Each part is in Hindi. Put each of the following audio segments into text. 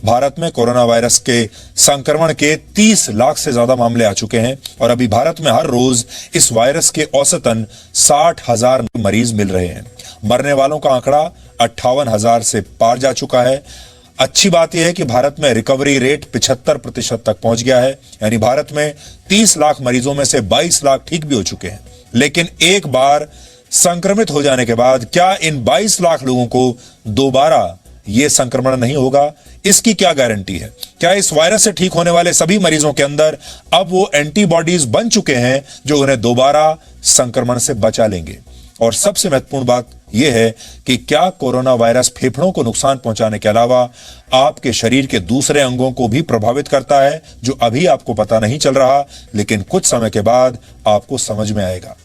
भारत में कोरोना वायरस के संक्रमण के 30 लाख से ज्यादा मामले आ चुके हैं और अभी भारत में हर रोज इस वायरस के औसतन 60,000 मरीज मिल रहे हैं। मरने वालों का आंकड़ा 58,000 से पार जा चुका है। अच्छी बात यह है कि भारत में रिकवरी रेट 75% तक पहुंच गया है, यानी भारत में 30 लाख मरीजों में से 22 लाख ठीक भी हो चुके हैं। लेकिन एक बार संक्रमित हो जाने के बाद क्या इन 22 लाख लोगों को दोबारा यह संक्रमण नहीं होगा, इसकी क्या गारंटी है? क्या इस वायरस से ठीक होने वाले सभी मरीजों के अंदर अब वो एंटीबॉडीज बन चुके हैं जो उन्हें दोबारा संक्रमण से बचा लेंगे? और सबसे महत्वपूर्ण बात यह है कि क्या कोरोना वायरस फेफड़ों को नुकसान पहुंचाने के अलावा आपके शरीर के दूसरे अंगों को भी प्रभावित करता है, जो अभी आपको पता नहीं चल रहा, लेकिन कुछ समय के बाद आपको समझ में आएगा।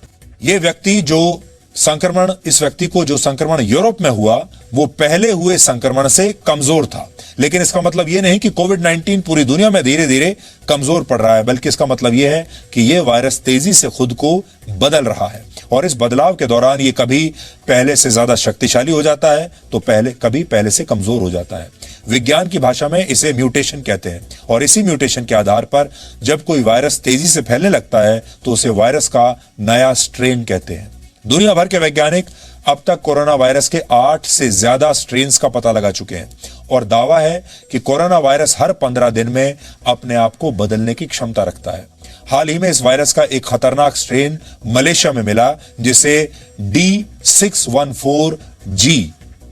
इस व्यक्ति को जो संक्रमण यूरोप में हुआ वो पहले हुए संक्रमण से कमजोर था, लेकिन इसका मतलब यह नहीं कि कोविड-19 पूरी दुनिया में धीरे धीरे कमजोर पड़ रहा है, बल्कि इसका मतलब यह है कि यह वायरस तेजी से खुद को बदल रहा है और इस बदलाव के दौरान ये कभी पहले से ज्यादा शक्तिशाली हो जाता है तो कभी पहले से कमजोर हो जाता है। विज्ञान की भाषा में इसे म्यूटेशन कहते हैं और इसी म्यूटेशन के आधार पर जब कोई वायरस तेजी से फैलने लगता है तो उसे वायरस का नया स्ट्रेन कहते हैं। दुनिया भर के वैज्ञानिक अब तक कोरोना वायरस के 8 से ज्यादा स्ट्रेन्स का पता लगा चुके हैं और दावा है कि कोरोना वायरस हर 15 दिन में अपने आप को बदलने की क्षमता रखता है। हाल ही में इस वायरस का एक खतरनाक स्ट्रेन मलेशिया में मिला जिसे D614G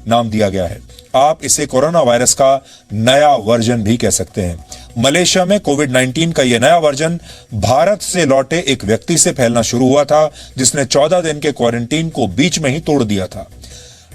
नाम दिया गया है। आप इसे कोरोना वायरस का नया वर्जन भी कह सकते हैं। मलेशिया में कोविड-19 का यह नया वर्जन भारत से लौटे एक व्यक्ति से फैलना शुरू हुआ था, जिसने 14 दिन के क्वारंटीन को बीच में ही तोड़ दिया था।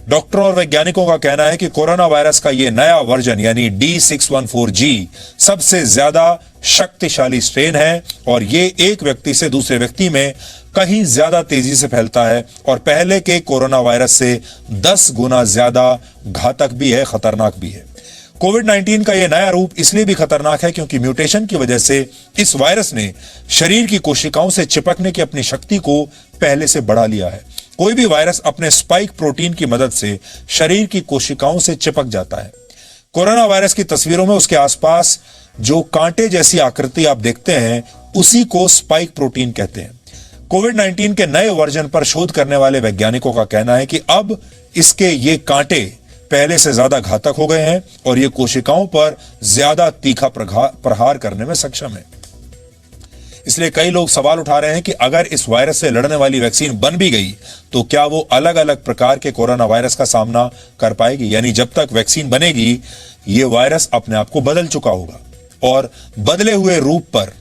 डॉक्टरों और वैज्ञानिकों का कहना है कि कोरोना वायरस का यह नया वर्जन यानी D614G सबसे ज्यादा शक्तिशाली स्ट्रेन है और ये एक व्यक्ति से दूसरे व्यक्ति में कहीं ज्यादा तेजी से फैलता है और पहले के कोरोना वायरस से 10 गुना ज्यादा घातक भी है, खतरनाक भी है। कोविड-19 का यह नया रूप इसलिए भी खतरनाक है क्योंकि म्यूटेशन की वजह से इस वायरस ने शरीर की कोशिकाओं से चिपकने की अपनी शक्ति को पहले से बढ़ा लिया है। कोई भी वायरस अपने स्पाइक प्रोटीन की मदद से शरीर की कोशिकाओं से चिपक जाता है। कोरोना वायरस की तस्वीरों में उसके आसपास जो कांटे जैसी आकृति आप देखते हैं उसी को स्पाइक प्रोटीन कहते हैं। कोविड-19 के नए वर्जन पर शोध करने वाले वैज्ञानिकों का कहना है कि अब इसके ये कांटे पहले से ज्यादा घातक हो गए हैं और ये कोशिकाओं पर ज्यादा तीखा प्रहार करने में सक्षम है। इसलिए कई लोग सवाल उठा रहे हैं कि अगर इस वायरस से लड़ने वाली वैक्सीन बन भी गई तो क्या वो अलग अलग प्रकार के कोरोना वायरस का सामना कर पाएगी? यानी जब तक वैक्सीन बनेगी ये वायरस अपने आप को बदल चुका होगा और बदले हुए रूप पर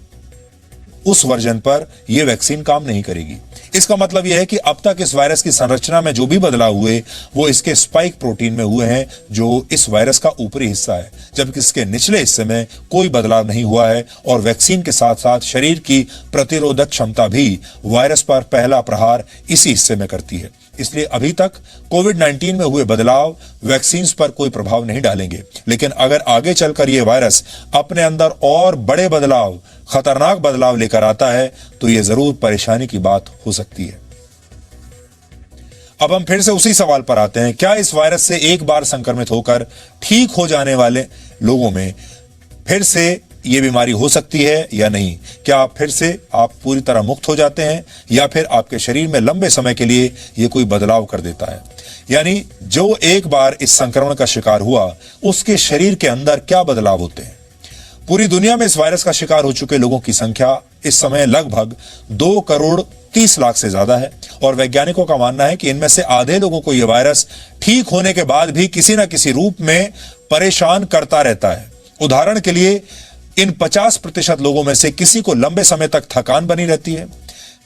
उस वर्जन पर यह वैक्सीन काम नहीं करेगी। इसका मतलब यह है कि अब तक इस वायरस की संरचना में जो भी बदलाव हुए वो इसके स्पाइक प्रोटीन में हुए हैं जो इस वायरस का ऊपरी हिस्सा है, जबकि इसके निचले हिस्से में कोई बदलाव नहीं हुआ है और वैक्सीन के साथ साथ शरीर की प्रतिरोधक क्षमता भी वायरस पर पहला प्रहार इसी हिस्से में करती है। इसलिए अभी तक कोविड-19 में हुए बदलाव वैक्सीन पर कोई प्रभाव नहीं डालेंगे, लेकिन अगर आगे चलकर यह वायरस अपने अंदर और बड़े बदलाव, खतरनाक बदलाव लेकर आता है तो यह जरूर परेशानी की बात हो सकती है। अब हम फिर से उसी सवाल पर आते हैं, क्या इस वायरस से एक बार संक्रमित होकर ठीक हो जाने वाले लोगों में फिर से यह बीमारी हो सकती है या नहीं? क्या फिर से आप पूरी तरह मुक्त हो जाते हैं या फिर आपके शरीर में लंबे समय के लिए यह कोई बदलाव कर देता है? यानी जो एक बार इस संक्रमण का शिकार हुआ उसके शरीर के अंदर क्या बदलाव होते हैं? पूरी दुनिया में इस वायरस का शिकार हो चुके लोगों की संख्या इस समय लगभग 2,30,00,000 से ज्यादा है और वैज्ञानिकों का मानना है कि इनमें से आधे लोगों को यह वायरस ठीक होने के बाद भी किसी ना किसी रूप में परेशान करता रहता है। उदाहरण के लिए इन 50% लोगों में से किसी को लंबे समय तक थकान बनी रहती है।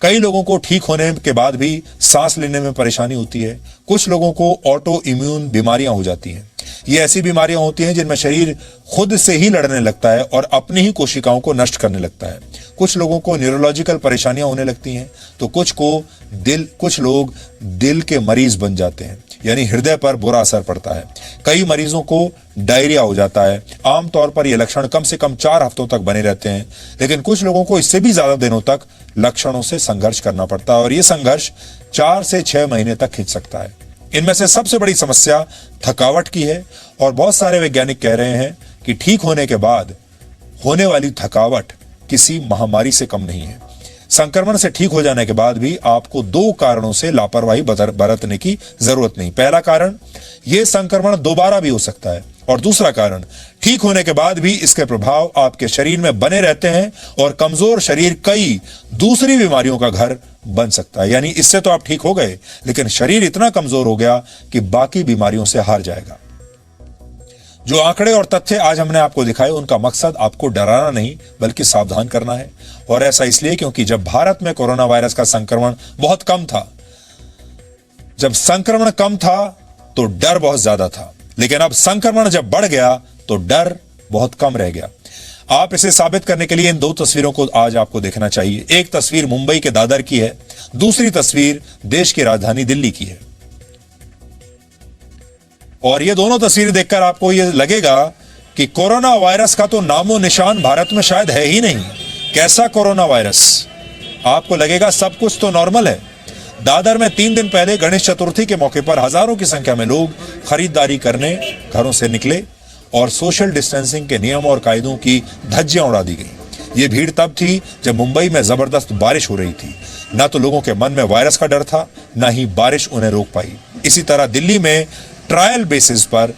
कई लोगों को ठीक होने के बाद भी सांस लेने में परेशानी होती है। कुछ लोगों को ऑटो इम्यून बीमारियां हो जाती हैं। ये ऐसी बीमारियां होती हैं जिनमें शरीर खुद से ही लड़ने लगता है और अपनी ही कोशिकाओं को नष्ट करने लगता है। कुछ लोगों को न्यूरोलॉजिकल परेशानियां होने लगती हैं तो कुछ लोग दिल के मरीज बन जाते हैं, यानी हृदय पर बुरा असर पड़ता है। कई मरीजों को डायरिया हो जाता है। आमतौर पर यह लक्षण कम से कम 4 हफ्तों तक बने रहते हैं, लेकिन कुछ लोगों को इससे भी ज्यादा दिनों तक लक्षणों से संघर्ष करना पड़ता है और यह संघर्ष 4 से 6 महीने तक खिंच सकता है। इनमें से सबसे बड़ी समस्या थकावट की है और बहुत सारे वैज्ञानिक कह रहे हैं कि ठीक होने के बाद होने वाली थकावट किसी महामारी से कम नहीं है। संक्रमण से ठीक हो जाने के बाद भी आपको 2 कारणों से लापरवाही बरतने की जरूरत नहीं। पहला कारण, यह संक्रमण दोबारा भी हो सकता है, और दूसरा कारण, ठीक होने के बाद भी इसके प्रभाव आपके शरीर में बने रहते हैं और कमजोर शरीर कई दूसरी बीमारियों का घर बन सकता है। यानी इससे तो आप ठीक हो गए, लेकिन शरीर इतना कमजोर हो गया कि बाकी बीमारियों से हार जाएगा। जो आंकड़े और तथ्य आज हमने आपको दिखाए, उनका मकसद आपको डराना नहीं बल्कि सावधान करना है। और ऐसा इसलिए क्योंकि जब भारत में कोरोना वायरस का संक्रमण बहुत कम था, जब संक्रमण कम था तो डर बहुत ज्यादा था, लेकिन अब संक्रमण जब बढ़ गया तो डर बहुत कम रह गया। आप इसे साबित करने के लिए इन 2 तस्वीरों को आज आपको देखना चाहिए। एक तस्वीर मुंबई के दादर की है, दूसरी तस्वीर देश की राजधानी दिल्ली की है। और ये दोनों तस्वीरें देखकर आपको ये लगेगा कि कोरोना वायरस का तो नामो निशान भारत में शायद है ही नहीं। कैसा कोरोना वायरस? आपको लगेगा सब कुछ तो नॉर्मल है। दादर में 3 दिन पहले गणेश चतुर्थी के मौके पर हजारों की संख्या में लोग खरीदारी करने घरों से निकले और सोशल डिस्टेंसिंग के नियम और कायदों की धज्जियां उड़ा दी गई। ये भीड़ तब थी जब मुंबई में जबरदस्त बारिश हो रही थी। ना तो लोगों के मन में वायरस का डर था, ना ही बारिश उन्हें रोक पाई। इसी तरह दिल्ली में ट्रायल बेसिस पर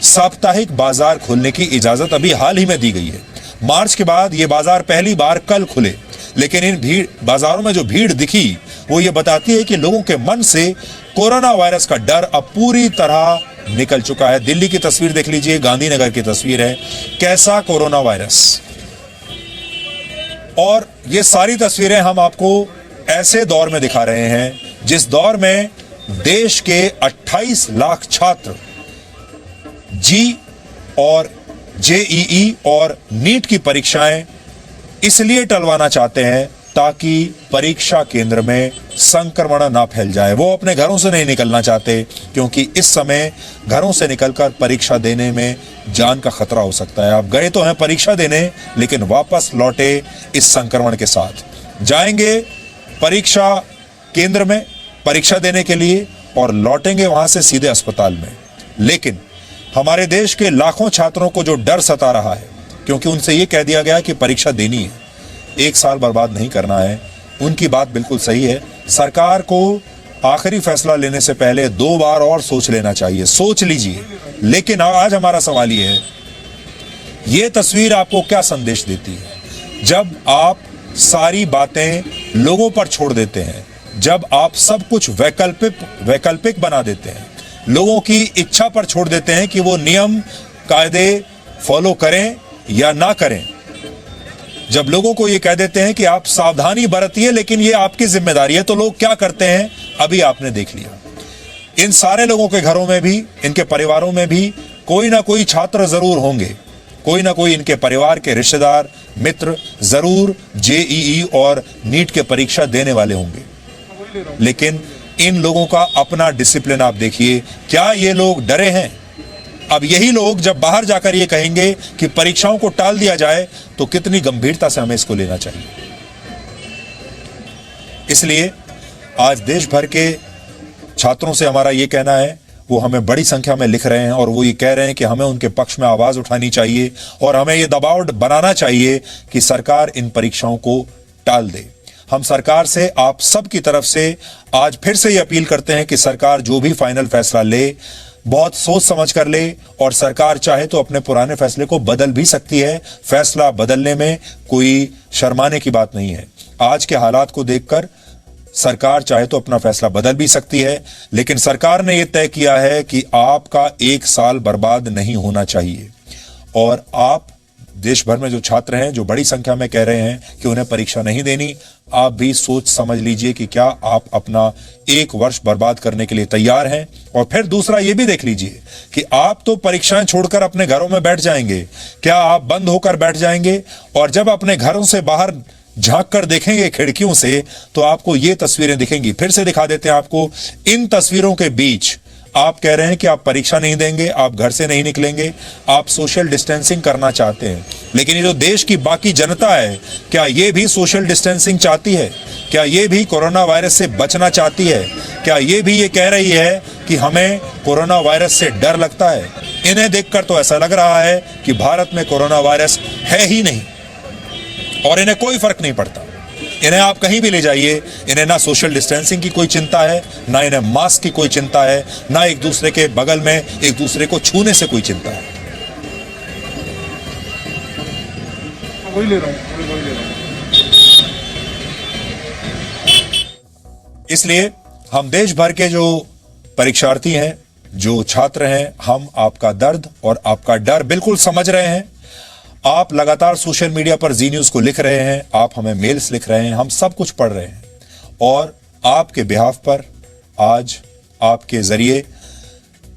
साप्ताहिक बाजार खोलने की इजाजत अभी हाल ही में दी गई है। मार्च के बाद ये बाजार पहली बार कल खुले, लेकिन इन बाजारों में जो भीड़ दिखी वो ये बताती है कि लोगों के मन से कोरोना वायरस का डर अब पूरी तरह निकल चुका है। दिल्ली की तस्वीर देख लीजिए, गांधीनगर की तस्वीर है। कैसा कोरोना वायरस! और ये सारी तस्वीरें हम आपको ऐसे दौर में दिखा रहे हैं जिस दौर में देश के 28 लाख छात्र जी और जेईई और नीट की परीक्षाएं इसलिए टलवाना चाहते हैं ताकि परीक्षा केंद्र में संक्रमण ना फैल जाए। वो अपने घरों से नहीं निकलना चाहते क्योंकि इस समय घरों से निकलकर परीक्षा देने में जान का खतरा हो सकता है। आप गए तो हैं परीक्षा देने, लेकिन वापस लौटे इस संक्रमण के साथ। जाएंगे परीक्षा केंद्र में परीक्षा देने के लिए और लौटेंगे वहां से सीधे अस्पताल में। लेकिन हमारे देश के लाखों छात्रों को जो डर सता रहा है क्योंकि उनसे यह कह दिया गया कि परीक्षा देनी है, 1 साल बर्बाद नहीं करना है, उनकी बात बिल्कुल सही है। सरकार को आखिरी फैसला लेने से पहले 2 बार और सोच लेना चाहिए। सोच लीजिए। लेकिन आज हमारा सवाल यह है, यह तस्वीर आपको क्या संदेश देती है? जब आप सारी बातें लोगों पर छोड़ देते हैं, जब आप सब कुछ वैकल्पिक बना देते हैं, लोगों की इच्छा पर छोड़ देते हैं कि वो नियम कायदे फॉलो करें या ना करें, जब लोगों को ये कह देते हैं कि आप सावधानी बरतिए लेकिन ये आपकी जिम्मेदारी है, तो लोग क्या करते हैं अभी आपने देख लिया। इन सारे लोगों के घरों में भी, इनके परिवारों में भी कोई ना कोई छात्र जरूर होंगे, कोई ना कोई इनके परिवार के रिश्तेदार मित्र जरूर जेईई और नीट के परीक्षा देने वाले होंगे। लेकिन इन लोगों का अपना डिसिप्लिन आप देखिए। क्या ये लोग डरे हैं? अब यही लोग जब बाहर जाकर ये कहेंगे कि परीक्षाओं को टाल दिया जाए तो कितनी गंभीरता से हमें इसको लेना चाहिए। इसलिए आज देश भर के छात्रों से हमारा ये कहना है, वो हमें बड़ी संख्या में लिख रहे हैं और वो ये कह रहे हैं कि हमें उनके पक्ष में आवाज उठानी चाहिए और हमें ये दबाव बनाना चाहिए कि सरकार इन परीक्षाओं को टाल दे। हम सरकार से, आप सब की तरफ से आज फिर से ये अपील करते हैं कि सरकार जो भी फाइनल फैसला ले, बहुत सोच समझ कर ले, और सरकार चाहे तो अपने पुराने फैसले को बदल भी सकती है। फैसला बदलने में कोई शर्माने की बात नहीं है। आज के हालात को देखकर सरकार चाहे तो अपना फैसला बदल भी सकती है, लेकिन सरकार ने यह तय किया है कि आपका 1 साल बर्बाद नहीं होना चाहिए। और आप देश भर में जो छात्र हैं, जो बड़ी संख्या में कह रहे हैं कि उन्हें परीक्षा नहीं देनी, आप भी सोच समझ लीजिए कि क्या आप अपना 1 वर्ष बर्बाद करने के लिए तैयार हैं। और फिर दूसरा ये भी देख लीजिए कि आप तो परीक्षाएं छोड़कर अपने घरों में बैठ जाएंगे, क्या आप बंद होकर बैठ जाएंगे? और जब अपने घरों से बाहर झांक कर देखेंगे खिड़कियों से, तो आपको ये तस्वीरें दिखेंगी। फिर से दिखा देते हैं आपको। इन तस्वीरों के बीच आप कह रहे हैं कि आप परीक्षा नहीं देंगे, आप घर से नहीं निकलेंगे, आप सोशल डिस्टेंसिंग करना चाहते हैं, लेकिन ये जो देश की बाकी जनता है, क्या ये भी सोशल डिस्टेंसिंग चाहती है? क्या ये भी कोरोना वायरस से बचना चाहती है? क्या ये भी ये कह रही है कि हमें कोरोना वायरस से डर लगता है? इन्हें देखकर तो ऐसा लग रहा है कि भारत में कोरोना वायरस है ही नहीं और इन्हें कोई फर्क नहीं पड़ता। इन्हें आप कहीं भी ले जाइए, इन्हें ना सोशल डिस्टेंसिंग की कोई चिंता है, ना इन्हें मास्क की कोई चिंता है, ना एक दूसरे के बगल में एक दूसरे को छूने से कोई चिंता है। वही ले रहा हूँ। इसलिए हम देश भर के जो परीक्षार्थी हैं, जो छात्र हैं, हम आपका दर्द और आपका डर बिल्कुल समझ रहे हैं। आप लगातार सोशल मीडिया पर जी न्यूज को लिख रहे हैं, आप हमें मेल्स लिख रहे हैं, हम सब कुछ पढ़ रहे हैं और आपके बिहाफ पर आज आपके जरिए,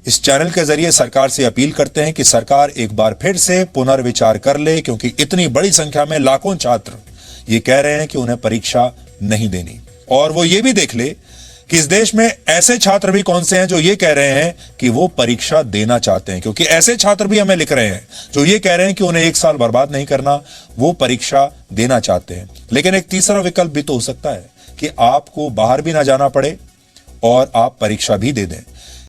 इस चैनल के जरिए सरकार से अपील करते हैं कि सरकार एक बार फिर से पुनर्विचार कर ले, क्योंकि इतनी बड़ी संख्या में लाखों छात्र ये कह रहे हैं कि उन्हें परीक्षा नहीं देनी। और वो ये भी देख ले कि इस देश में ऐसे छात्र भी कौन से हैं जो ये कह रहे हैं कि वो परीक्षा देना चाहते हैं, क्योंकि ऐसे छात्र भी हमें लिख रहे हैं जो ये कह रहे हैं कि उन्हें एक साल बर्बाद नहीं करना, वो परीक्षा देना चाहते हैं। लेकिन एक तीसरा विकल्प भी तो हो सकता है कि आपको बाहर भी ना जाना पड़े और आप परीक्षा भी दे दें।